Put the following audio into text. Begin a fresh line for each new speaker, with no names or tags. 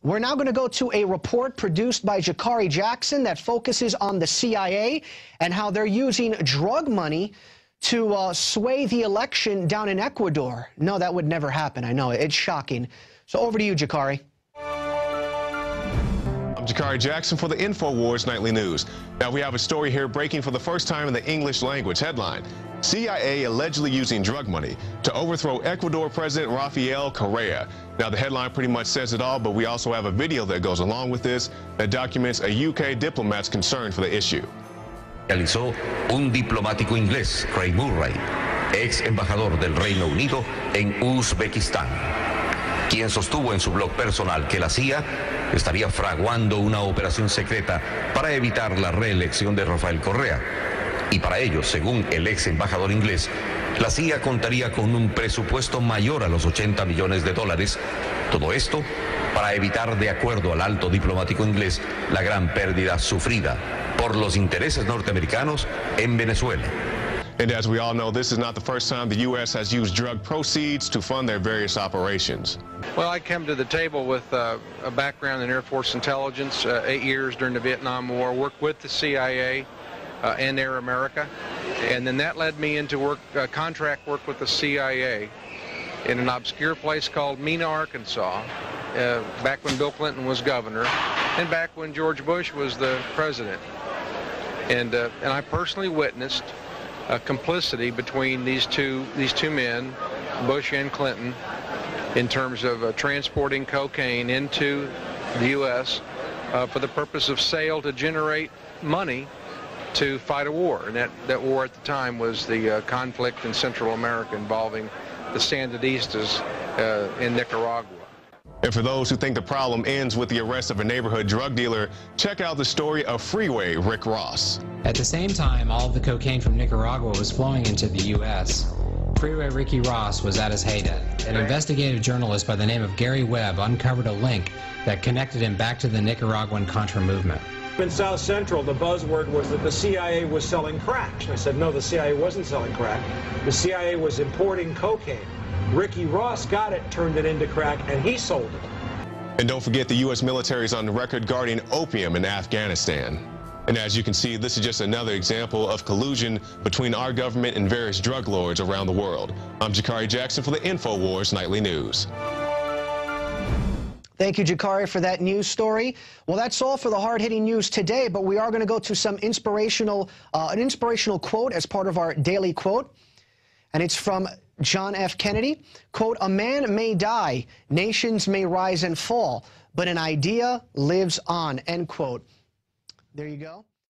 We're now going to go to a report produced by Jakari Jackson that focuses on the CIA and how they're using drug money to sway the election down in Ecuador. No, that would never happen. I know. It's shocking. So over to you, Jakari.
I'm Jakari Jackson for the InfoWars Nightly News. Now we have a story here breaking for the first time in the English language. Headline: CIA allegedly using drug money to overthrow Ecuador President Rafael Correa. Now the headline pretty much says it all, but we also have a video that goes along with this that documents a UK diplomat's concern for the issue.
Realizó un diplomático inglés, Craig Murray, ex embajador del Reino Unido en Uzbekistán, quien sostuvo en su blog personal que la CIA estaría fraguando una operación secreta para evitar la reelección de Rafael Correa. Y para ello, según el ex embajador inglés, la CIA contaría con un presupuesto mayor a los 80 millones de dólares. Todo esto para evitar, de acuerdo al alto diplomático inglés, la gran pérdida sufrida por los intereses norteamericanos en Venezuela.
And as we all know, this is not the first time the U.S. has used drug proceeds to fund their various operations.
Well, I come to the table with a background in Air Force intelligence, 8 years during the Vietnam War, worked with the CIA and Air America, and then that led me into contract work with the CIA in an obscure place called Mena, Arkansas, back when Bill Clinton was governor and back when George Bush was the president. And I personally witnessed complicity between these two men, Bush and Clinton, in terms of transporting cocaine into the U.S. For the purpose of sale to generate money to fight a war. And that war at the time was the conflict in Central America involving the Sandinistas in Nicaragua.
And for those who think the problem ends with the arrest of a neighborhood drug dealer, check out the story of Freeway Rick Ross.
At the same time, all of the cocaine from Nicaragua was flowing into the U.S. Freeway Ricky Ross was at his heyday. An investigative journalist by the name of Gary Webb uncovered a link that connected him back to the Nicaraguan Contra movement.
In South Central, the buzzword was that the CIA was selling crack. I said, no, the CIA wasn't selling crack. The CIA was importing cocaine. Ricky Ross got it, turned it into crack, and he sold it.
And don't forget, the U.S. military is on the record guarding opium in Afghanistan. And as you can see, this is just another example of collusion between our government and various drug lords around the world. I'm Jakari Jackson for the InfoWars Nightly News.
Thank you, Jakari, for that news story. Well, that's all for the hard-hitting news today, but we are going to go to some an inspirational quote as part of our daily quote. And it's from John F. Kennedy. Quote, "A man may die, nations may rise and fall, but an idea lives on," end quote. There you go.